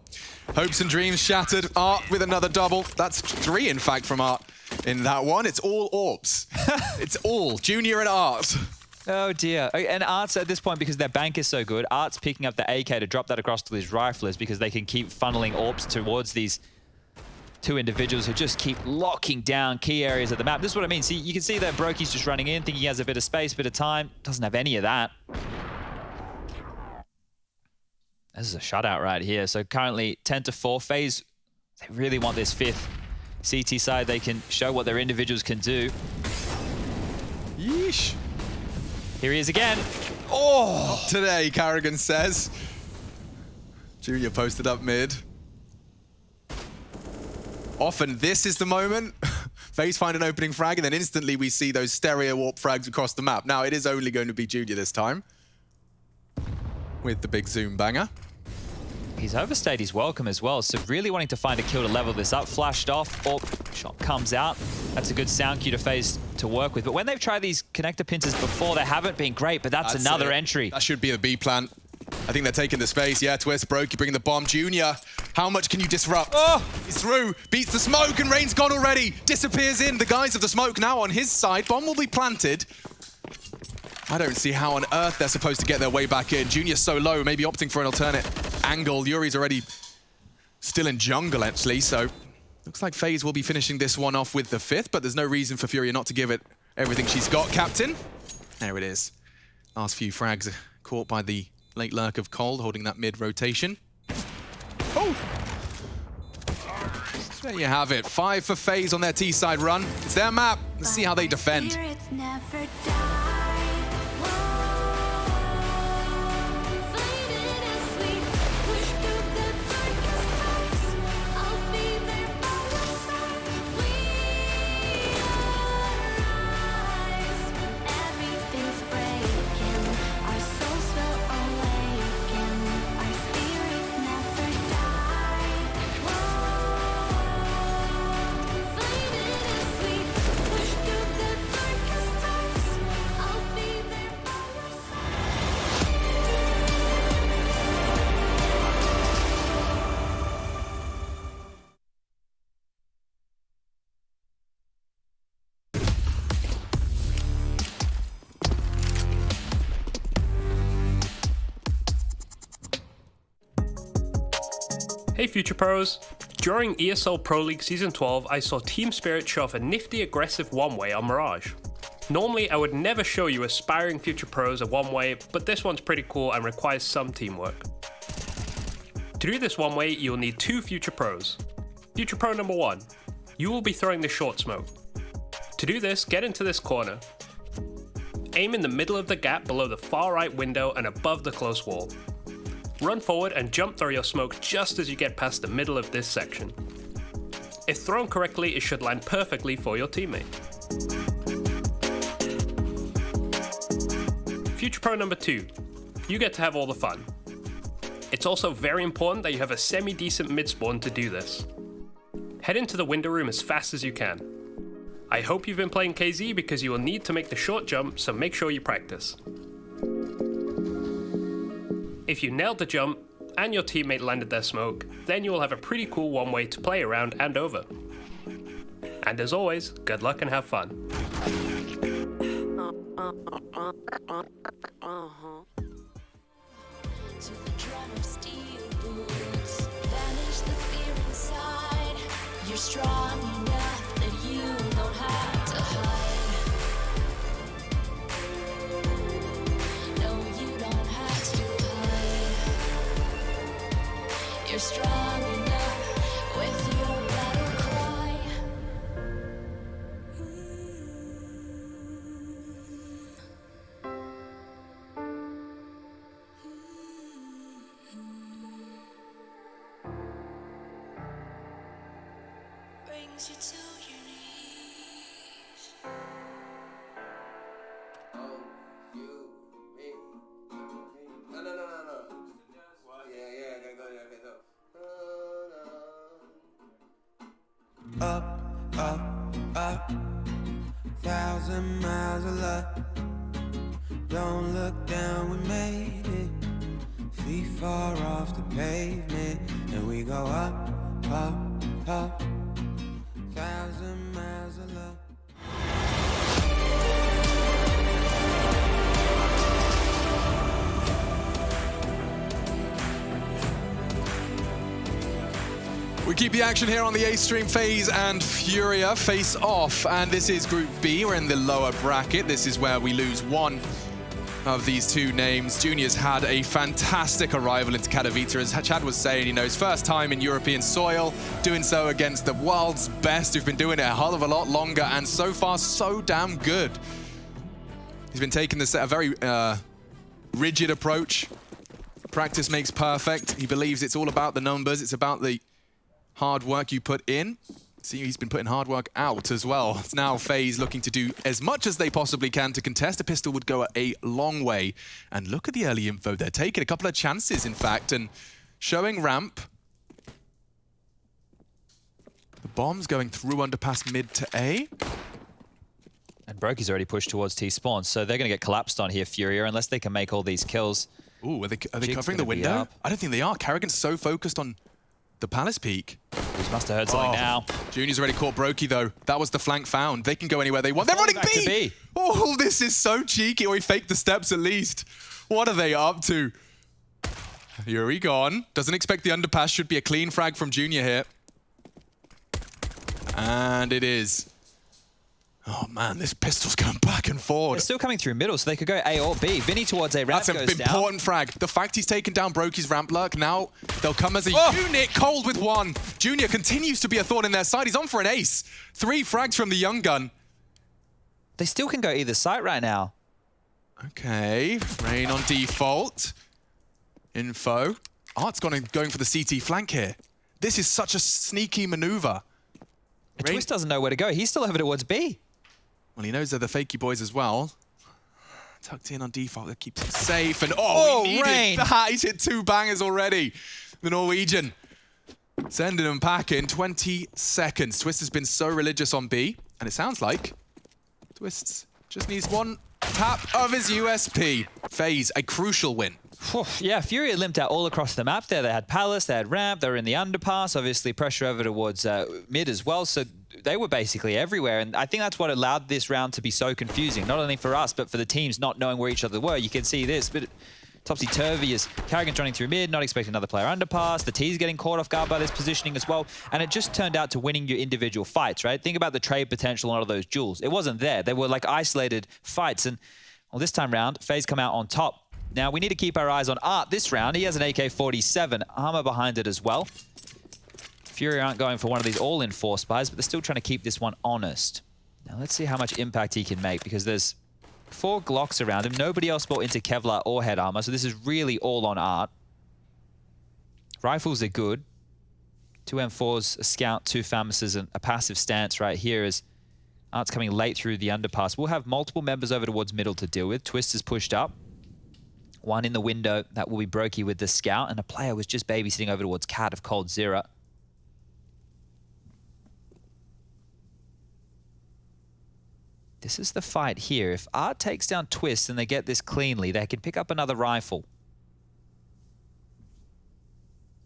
Hopes and dreams shattered. Art with another double. That's 3, in fact, from Art in that one. It's all AWPs. It's all Junior and Art. Oh, dear. And Art's at this point, because their bank is so good, Art's picking up the AK to drop that across to his riflers because they can keep funneling AWPs towards these 2 individuals who just keep locking down key areas of the map. This is what I mean. See, you can see that Brokey's just running in, thinking he has a bit of space, bit of time. Doesn't have any of that. This is a shutout right here. So currently 10-4. FaZe, they really want this 5th CT side. They can show what their individuals can do. Yeesh. Here he is again. Oh! Not today, Carrigan says. Junior posted up mid. Often this is the moment. FaZe find an opening frag, and then instantly we see those stereo warp frags across the map. Now, it is only going to be Junior this time, with the big zoom banger. He's overstayed his welcome as well, so really wanting to find a kill to level this up. Flashed off, or shot comes out. That's a good sound cue to FaZe to work with. But when they've tried these connector pincers before, they haven't been great, but that's another entry. That should be the B plan. I think they're taking the space. Yeah, Twist, Brokey bringing the bomb. Junior, how much can you disrupt? Oh! He's through, beats the smoke, and Rain's gone already. Disappears in the guise of the smoke now on his side. Bomb will be planted. I don't see how on earth they're supposed to get their way back in. Junior's so low, maybe opting for an alternate angle. Yuri's already still in jungle, actually, so looks like FaZe will be finishing this one off with the 5th, but there's no reason for FURIA not to give it everything she's got. Captain, there it is. Last few frags caught by the late lurk of Cold, holding that mid-rotation. Oh! There you have it. 5 for FaZe on their T-side run. It's their map. Let's see how they defend. Hey Future Pros! During ESL Pro League Season 12, I saw Team Spirit show off a nifty aggressive one-way on Mirage. Normally, I would never show you aspiring Future Pros a one-way, but this one's pretty cool and requires some teamwork. To do this one-way, you'll need 2 Future Pros. Future Pro number 1, you will be throwing the short smoke. To do this, get into this corner. Aim in the middle of the gap below the far right window and above the close wall. Run forward and jump throw your smoke just as you get past the middle of this section. If thrown correctly, it should land perfectly for your teammate. Future Pro number 2, you get to have all the fun. It's also very important that you have a semi-decent mid-spawn to do this. Head into the window room as fast as you can. I hope you've been playing KZ because you will need to make the short jump, so make sure you practice. If you nailed the jump and your teammate landed their smoke, then you will have a pretty cool one-way to play around and over. And as always, good luck and have fun. To the drum of steel boots, banish the fear inside. You're strong enough that you don't have to hide. No, you don't have to hide. You're strong enough with your battle cry. Brings you to your knees. Oh, you, me. No. Yeah, okay, go. Up, 1,000 miles of luck. Don't look down, we made it. Feet far off the pavement, and we go up, 1,000 miles of luck. We keep the action here on the Ace stream. FaZe and FURIA face off, and this is Group B. We're in the lower bracket. This is where we lose one of these two names. Junior's had a fantastic arrival into Katowice. As Chad was saying, you know, his first time in European soil, doing so against the world's best who've been doing it a hell of a lot longer, and so far so damn good. He's been taking this a very rigid approach. Practice makes perfect. He believes it's all about the numbers. It's about the hard work you put in. See, he's been putting hard work out as well. It's now FaZe looking to do as much as they possibly can to contest. A pistol would go a long way. And look at the early info. They're taking a couple of chances, in fact, and showing ramp. The bomb's going through underpass mid to A. And Brokey's already pushed towards T-spawn, so they're going to get collapsed on here, FURIA, unless they can make all these kills. Ooh, are they Jig's covering the gonna be window? up. I don't think they are. Karrigan's so focused on the Palace peek. He must have heard something now. Junior's already caught Brokey, though. That was the flank found. They can go anywhere they want. They're running back to B! B. Oh, this is so cheeky. Or he faked the steps at least. What are they up to? Yuri gone. Doesn't expect the underpass. Should be a clean frag from Junior here. And it is. Oh man, this pistol's going back and forward. They're still coming through middle, so they could go A or B. Vinny towards A, ramp That's goes an down. important frag. The fact he's taken down Brokey's ramp lurk, now they'll come as a unit. Cold with one. Junior continues to be a thorn in their side. He's on for an ace. 3 frags from the young gun. They still can go either side right now. Okay, Rain on default. Info. Art's going for the CT flank here. This is such a sneaky maneuver. Twist doesn't know where to go. He's still over towards B. Well, he knows they're the fakey boys as well. Tucked in on default, that keeps him safe. And oh, he needed Rain. that. He's hit 2 bangers already. The Norwegian sending him back in 20 seconds. Twist has been so religious on B, and it sounds like Twist just needs one tap of his USP. FaZe, a crucial win. Yeah, FURIA limped out all across the map there. They had Palace, they had ramp, they were in the underpass, obviously pressure over towards mid as well, so they were basically everywhere, and I think that's what allowed this round to be so confusing, not only for us, but for the teams not knowing where each other were. You can see this, but topsy-turvy as Karrigan's running through mid, not expecting another player underpass, the T's getting caught off guard by this positioning as well, and it just turned out to winning your individual fights, right? Think about the trade potential on all of those duels. It wasn't there. They were like isolated fights, and well, this time round, FaZe come out on top. Now, we need to keep our eyes on Art this round. He has an AK-47, armor behind it as well. FURIA aren't going for one of these all-in force buys, but they're still trying to keep this one honest. Now, let's see how much impact he can make, because there's 4 Glocks around him. Nobody else bought into Kevlar or head armor, so this is really all on Art. Rifles are good. 2 M4s, a scout, 2 FAMASs, and a passive stance right here as Art's coming late through the underpass. We'll have multiple members over towards middle to deal with. Twist is pushed up. 1 in the window, that will be Brokey with the scout, and a player was just babysitting over towards Cat of Cold Zero. This is the fight here. If Art takes down Twist and they get this cleanly, they can pick up another rifle.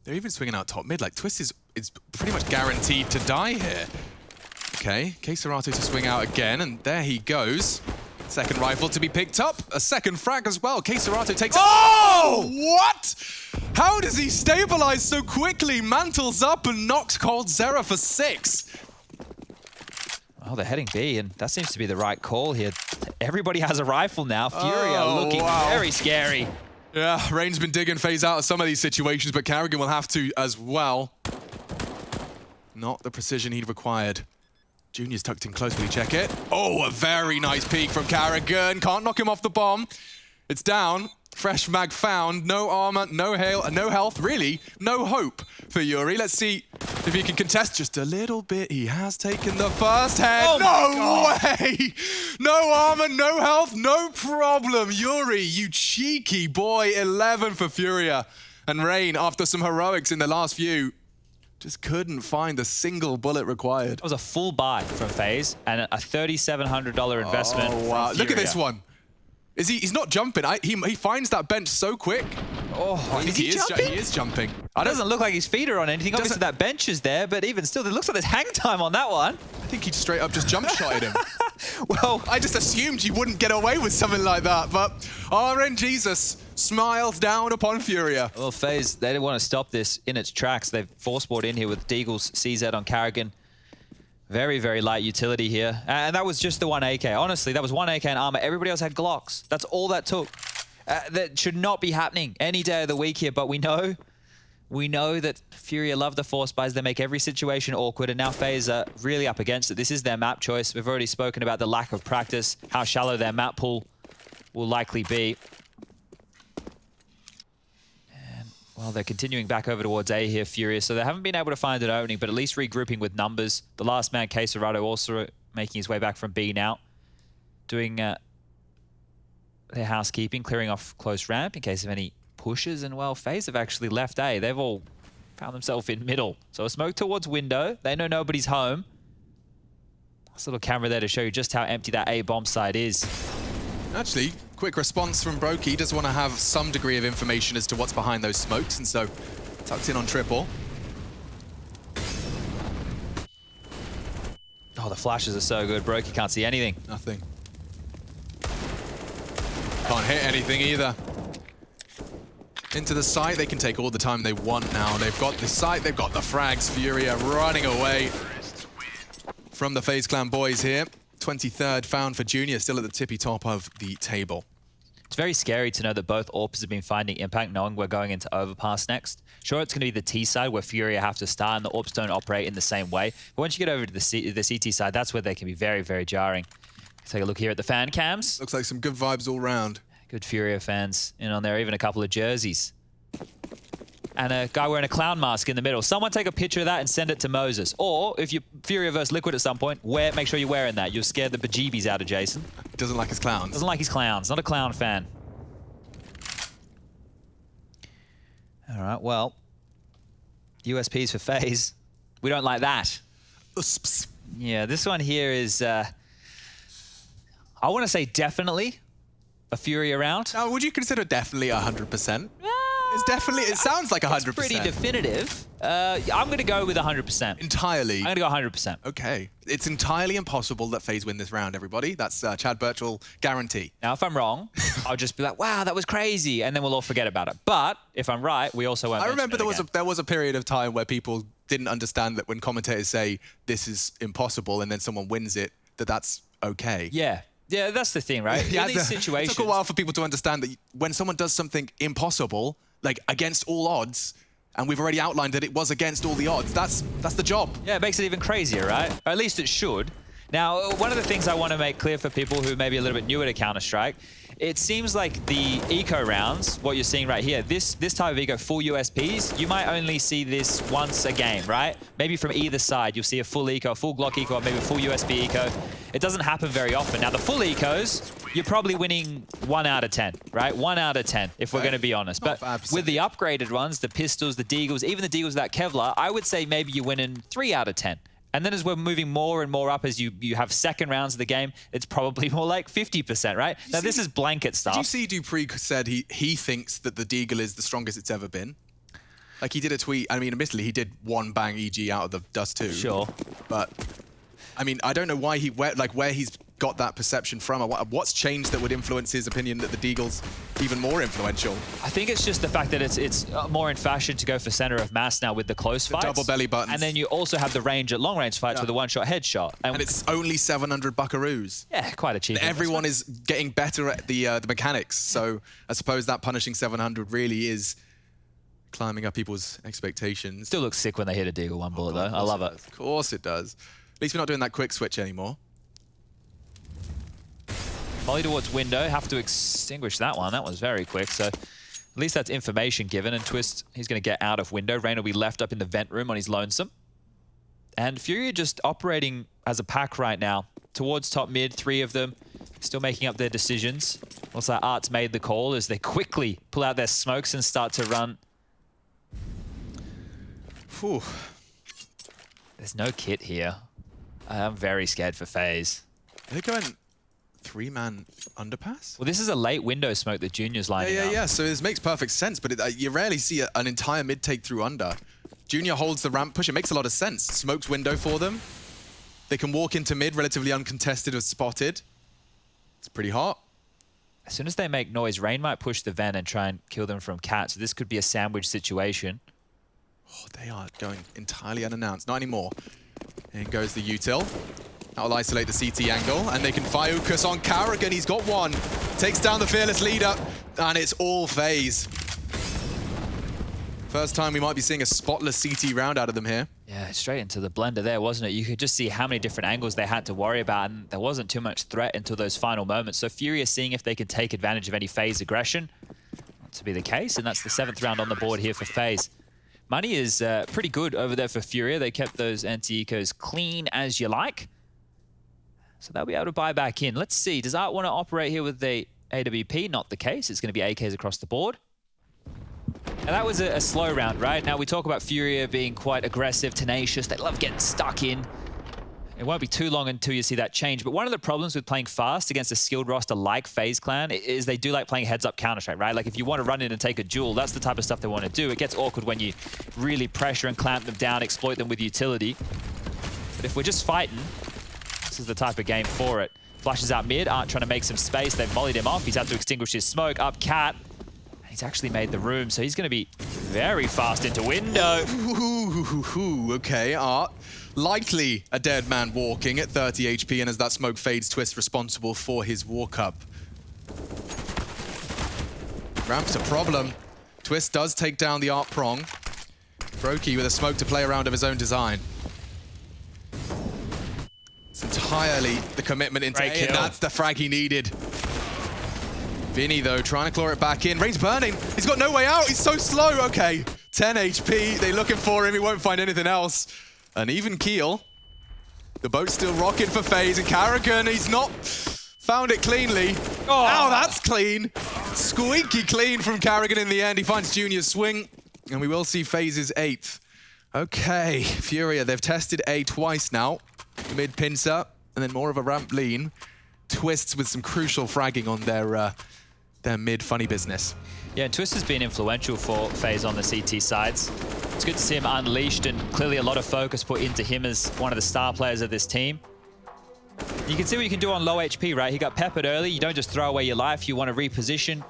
They're even swinging out top mid. Like, Twist is pretty much guaranteed to die here. Okay, Keserato to swing out again, and there he goes. Second rifle to be picked up. A second frag as well. Keserato takes... Oh! What? How does he stabilize so quickly? Mantles up and knocks Cold Zera for 6. Oh, they're heading B, and that seems to be the right call here. Everybody has a rifle now. FURIA looking very scary. Yeah, Rain's been digging FaZe out of some of these situations, but Karrigan will have to as well. Not the precision he'd required. Junior's tucked in close. Will he check it? Oh, a very nice peek from Karrigan. Can't knock him off the bomb. It's down. Fresh mag found. No armor, no hail, no health. Really, no hope for Yuri. Let's see if he can contest just a little bit. He has taken the first head. Oh no way! No armor, no health, no problem. Yuri, you cheeky boy. 11 for FURIA. And Rain, after some heroics in the last few, just couldn't find a single bullet required. That was a full buy from FaZe and a $3,700 investment. Oh, wow. From Look at FURIA. this one. He's not jumping. He finds that bench so quick. Oh, is he jumping? He is jumping. It doesn't look like his feet are on anything. Obviously, that bench is there, but even still, it looks like there's hang time on that one. I think he straight up just jump shotted him. Well, I just assumed you wouldn't get away with something like that, but RN Jesus smiles down upon FURIA. well, FaZe, they didn't want to stop this in its tracks. They've force-boarded in here with Deagle's CZ on Karrigan. Very, very light utility here. And that was just the 1 AK. Honestly, that was 1 AK and armor. Everybody else had Glocks. That's all that took. That should not be happening any day of the week here, but we know that FURIA love the force buys. They make every situation awkward, and now FaZe are really up against it. This is their map choice. We've already spoken about the lack of practice, how shallow their map pool will likely be. Well, they're continuing back over towards A here, FURIA, so they haven't been able to find an opening, but at least regrouping with numbers. The last man, Keserato, also making his way back from B now. Doing their housekeeping, clearing off close ramp in case of any pushes. And, well, FaZe have actually left A. They've all found themselves in middle. So a smoke towards window. They know nobody's home. This little camera there to show you just how empty that A bomb site is. Actually, quick response from Brokey. Does want to have some degree of information as to what's behind those smokes, and so tucked in on triple. Oh, the flashes are so good. Broke, you can't see anything. Nothing. Can't hit anything either. Into the site, they can take all the time they want now. They've got the site, they've got the frags. FURIA running away from the FaZe Clan boys here. 23rd found for Junior, still at the tippy top of the table. It's very scary to know that both AWPs have been finding impact, knowing we're going into Overpass next. Sure, it's going to be the T side where FURIA have to start and the AWPs don't operate in the same way. But once you get over to the CT side, that's where they can be very, very jarring. Take a look here at the fan cams. Looks like some good vibes all round. Good FURIA fans in on there, even a couple of jerseys. And a guy wearing a clown mask in the middle. Someone take a picture of that and send it to Moses. Or if you're FURIA versus Liquid at some point, make sure you're wearing that. You'll scare the bejeebies out of Jason. Doesn't like his clowns. Doesn't like his clowns. Not a clown fan. All right, well, USPs for FaZe. We don't like that. Usps. Yeah, this one here is, I want to say definitely a FURIA round. Now, would you consider definitely 100%? It's definitely, it sounds like 100%. It's pretty definitive. I'm going to go with 100%. Entirely. I'm going to go 100%. Okay. It's entirely impossible that FaZe win this round, everybody. That's Chad Birchall guarantee. Now, if I'm wrong, I'll just be like, wow, that was crazy. And then we'll all forget about it. But if I'm right, we also won't I remember mention there was a period of time where people didn't understand that when commentators say this is impossible and then someone wins it, that's okay. Yeah. Yeah, that's the thing, right? Yeah, in these situations. It took a while for people to understand that when someone does something impossible, like against all odds, and we've already outlined that it was against all the odds, that's the job. Yeah, it makes it even crazier, right? Or at least it should. Now, one of the things I want to make clear for people who may be a little bit newer to Counter-Strike, it seems like the eco rounds, what you're seeing right here, this type of eco, full USPs, you might only see this once a game, right? Maybe from either side, you'll see a full eco, a full Glock eco, or maybe a full USB eco. It doesn't happen very often. Now, the full ecos, you're probably winning 1 out of 10, right? 1 out of 10, if we're going to be honest. But with the upgraded ones, the pistols, the deagles, even the deagles without Kevlar, I would say maybe you're winning 3 out of 10. And then as we're moving more and more up, as you have second rounds of the game, it's probably more like 50%, right? Now, this is blanket stuff. Did you see Dupree said he thinks that the Deagle is the strongest it's ever been? Like, he did a tweet. I mean, admittedly, he did one bang EG out of the dust too. Sure. But, I mean, I don't know why where he's got that perception from. What's changed that would influence his opinion that the Deagle's even more influential? I think it's just the fact that it's more in fashion to go for center of mass now with the close fights. Double belly buttons. And then you also have the range at long range fights with a one-shot headshot. And it's only 700 buckaroos. Yeah, quite achievable. Everyone is getting better at the mechanics. So I suppose that punishing 700 really is climbing up people's expectations. Still looks sick when they hit a Deagle one bullet, though. I love it. Of course it does. At least we're not doing that quick switch anymore. Volley towards window, have to extinguish that one. That was very quick, so at least that's information given. And Twist, he's going to get out of window. Rain will be left up in the vent room on his lonesome. And FURIA just operating as a pack right now. Towards top mid, 3 of them still making up their decisions. Looks like Art's made the call as they quickly pull out their smokes and start to run. Whew. There's no kit here. I'm very scared for FaZe. Are they going 3-man underpass? Well, this is a late window smoke that Junior's lining up. Yeah. So this makes perfect sense, but you rarely see an entire mid take through under. Junior holds the ramp push. It makes a lot of sense. Smokes window for them. They can walk into mid relatively uncontested or spotted. It's pretty hot. As soon as they make noise, Rain might push the vent and try and kill them from cat. So this could be a sandwich situation. Oh, they are going entirely unannounced. Not anymore. In goes the util. That'll isolate the CT angle, and they can focus on Carrigan. He's got one. Takes down the fearless leader, and it's all FaZe. First time we might be seeing a spotless CT round out of them here. Yeah, straight into the blender there, wasn't it? You could just see how many different angles they had to worry about, and there wasn't too much threat until those final moments. So FURIA seeing if they can take advantage of any FaZe aggression. Not to be the case, and that's the 7th round on the board here for FaZe. Money is pretty good over there for FURIA. They kept those anti-ecos clean as you like. So they'll be able to buy back in. Let's see, does Art want to operate here with the AWP? Not the case. It's going to be AKs across the board. Now that was a slow round, right? Now we talk about FURIA being quite aggressive, tenacious. They love getting stuck in. It won't be too long until you see that change. But one of the problems with playing fast against a skilled roster like FaZe Clan is they do like playing heads-up Counter-Strike, right? Like if you want to run in and take a duel, that's the type of stuff they want to do. It gets awkward when you really pressure and clamp them down, exploit them with utility. But if we're just fighting, This is the type of game for it. Flashes out mid, Art trying to make some space. They've mollied him off. He's had to extinguish his smoke. Up Cat. He's actually made the room, so he's going to be very fast into window. Okay, Art. Likely a dead man walking at 30 HP, and as that smoke fades, Twist responsible for his walk-up. Ramp's a problem. Twist does take down the Art prong. Brokey with a smoke to play around of his own design. It's entirely the commitment into A, and that's the frag he needed. Vinny, though, trying to claw it back in. Rain's burning. He's got no way out. He's so slow. Okay, 10 HP. They're looking for him. He won't find anything else. An even keel. The boat's still rocking for FaZe, and Carrigan, he's not found it cleanly. Oh, ow, that's clean. Squeaky clean from Carrigan in the end. He finds Junior's swing, and we will see FaZe's 8th. Okay, FURIA, they've tested A twice now. Mid pincer, and then more of a ramp lean. Twists with some crucial fragging on their mid funny business. Yeah, Twist has been influential for FaZe on the CT sides. It's good to see him unleashed, and clearly a lot of focus put into him as one of the star players of this team. You can see what you can do on low HP, right? He got peppered early. You don't just throw away your life. You want to reposition,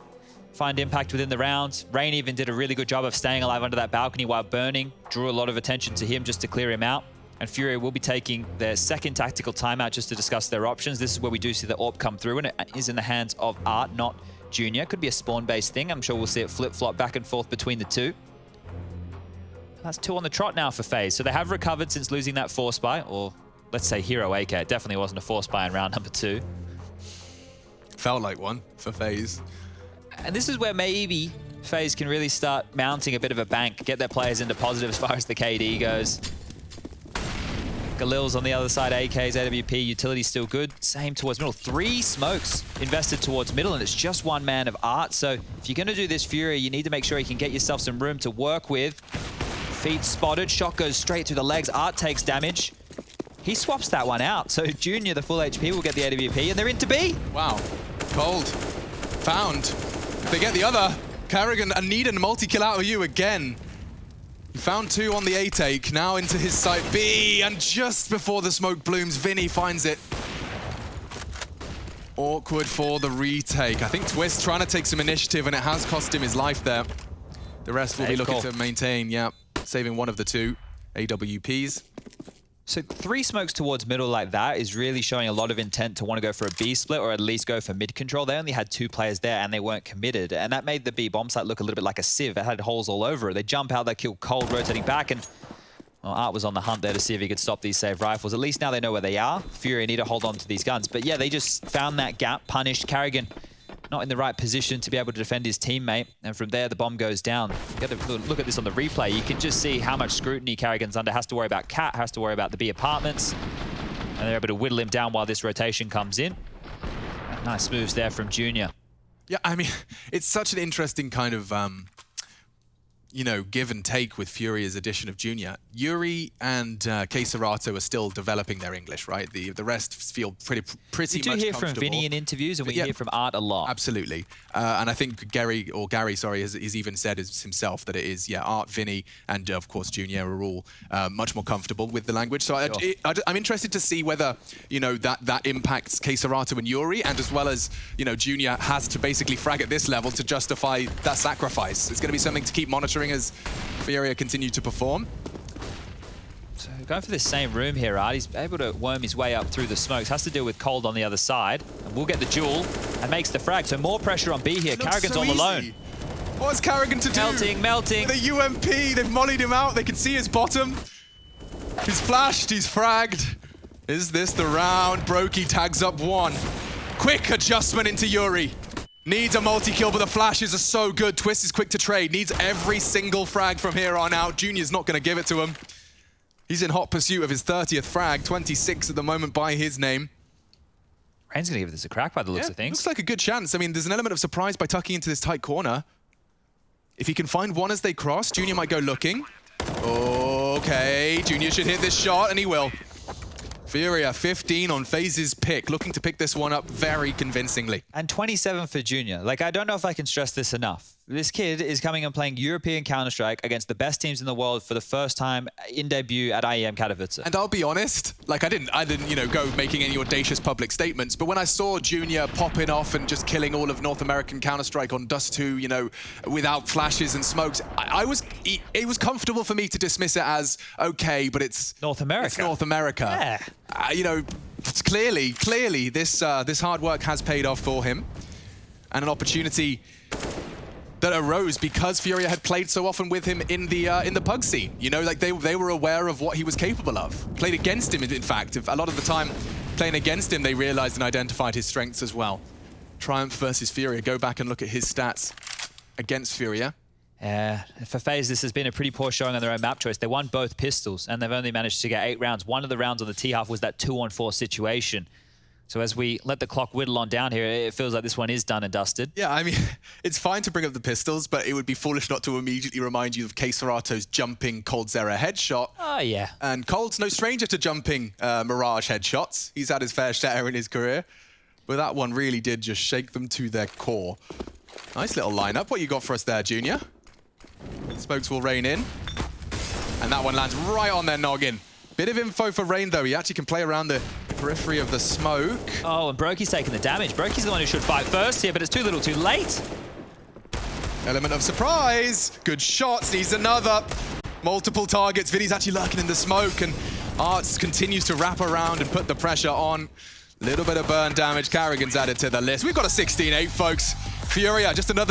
find impact within the round. Rain even did a really good job of staying alive under that balcony while burning. Drew a lot of attention to him just to clear him out. And FURIA will be taking their second tactical timeout just to discuss their options. This is where we do see the AWP come through, and it is in the hands of Art, not Junior. Could be a spawn-based thing. I'm sure we'll see it flip-flop back and forth between the two. That's 2 on the trot now for FaZe. So they have recovered since losing that force buy, or let's say hero AK. It definitely wasn't a force buy in round number 2. Felt like one for FaZe. And this is where maybe FaZe can really start mounting a bit of a bank, get their players into positive as far as the KD goes. Galil's on the other side, AKs, AWP, utility still good. Same towards middle. 3 smokes invested towards middle, and it's just 1 man of Art. So if you're going to do this FURIA, you need to make sure you can get yourself some room to work with. Feet spotted, shot goes straight through the legs. Art takes damage. He swaps that one out. So Junior, the full HP, will get the AWP, and they're into B. Wow. Cold. Found. If they get the other, Carrigan and Needham multi-kill out of you again. He found 2 on the A take, now into his site B, and just before the smoke blooms, Vinny finds it. Awkward for the retake. I think Twist trying to take some initiative, and it has cost him his life there. The rest will be looking to maintain, yeah, saving one of the 2 AWPs. So 3 smokes towards middle like that is really showing a lot of intent to want to go for a B split, or at least go for mid control. They only had 2 players there and they weren't committed. And that made the B bomb site look a little bit like a sieve. It had holes all over it. They jump out, they kill Cold, rotating back, and well, Art was on the hunt there to see if he could stop these save rifles. At least now they know where they are. FURIA need to hold on to these guns. But yeah, they just found that gap, punished. Carrigan not in the right position to be able to defend his teammate. And from there, the bomb goes down. You got to look at this on the replay. You can just see how much scrutiny Carrigan's under. Has to worry about Cat, has to worry about the B apartments. And they're able to whittle him down while this rotation comes in. And nice moves there from Junior. Yeah, I mean, it's such an interesting kind of, you know, give and take with FURIA's addition of Junior. Yuri and Keserato are still developing their English, right? The rest feel pretty much comfortable. We do hear from Vinny in interviews, and we hear from Art a lot. Absolutely. And I think Gary, sorry, has even said himself that it is, yeah, Art, Vinny, and of course Junior are all much more comfortable with the language. So Sure. I'm interested to see whether, you know, that impacts Keserato and Yuri, and as well as, you know, Junior has to basically frag at this level to justify that sacrifice. It's going to be something to keep monitoring as FURIA continue to perform. So going for this same room here, Art. He's able to worm his way up through the smokes. Has to deal with Cold on the other side. And we'll get the duel and makes the frag. So more pressure on B here. Carrigan's all alone. What's Carrigan to do? Melting. The UMP, they've mollied him out. They can see his bottom. He's flashed, he's fragged. Is this the round? Brokey tags up 1. Quick adjustment into Yuri. Needs a multi-kill, but the flashes are so good. Twist is quick to trade. Needs every single frag from here on out. Junior's not going to give it to him. He's in hot pursuit of his 30th frag. 26 at the moment by his name. Rain's going to give this a crack by the looks of things. Looks like a good chance. I mean, there's an element of surprise by tucking into this tight corner. If he can find 1 as they cross, Junior might go looking. Okay, Junior should hit this shot, and he will. FURIA 15 on FaZe's pick, looking to pick this one up very convincingly. And 27 for Junior. Like, I don't know if I can stress this enough. This kid is coming and playing European Counter-Strike against the best teams in the world for the first time in debut at IEM Katowice. And I'll be honest, like I didn't, you know, go making any audacious public statements, but when I saw Junior popping off and just killing all of North American Counter-Strike on Dust 2, you know, without flashes and smokes, it was comfortable for me to dismiss it as okay, but it's North America. It's North America. Yeah. You know, it's clearly this hard work has paid off for him, and an opportunity that arose because FURIA had played so often with him in the pug scene. You know, like they were aware of what he was capable of. Played against him, in fact. A lot of the time, playing against him, they realized and identified his strengths as well. Triumph versus FURIA. Go back and look at his stats against FURIA. Yeah, for FaZe, this has been a pretty poor showing on their own map choice. They won both pistols, and they've only managed to get 8 rounds. One of the rounds on the T-half was that 2-on-4 situation. So as we let the clock whittle on down here, it feels like this one is done and dusted. Yeah, I mean, it's fine to bring up the pistols, but it would be foolish not to immediately remind you of K-Serato's jumping Cold's era headshot. Oh, yeah. And Cold's no stranger to jumping Mirage headshots. He's had his fair share in his career. But that one really did just shake them to their core. Nice little lineup. What you got for us there, Junior? Smokes will rain in. And that one lands right on their noggin. Bit of info for Rain, though. He actually can play around the periphery of the smoke. Oh, and Brokey's taking the damage. Brokey's the one who should fight first here, but it's too little too late. Element of surprise. Good shots. Needs another. Multiple targets. Viddy's actually lurking in the smoke, and Arts continues to wrap around and put the pressure on. Little bit of burn damage. Carrigan's added to the list. We've got a 16-8, folks. FURIA, just another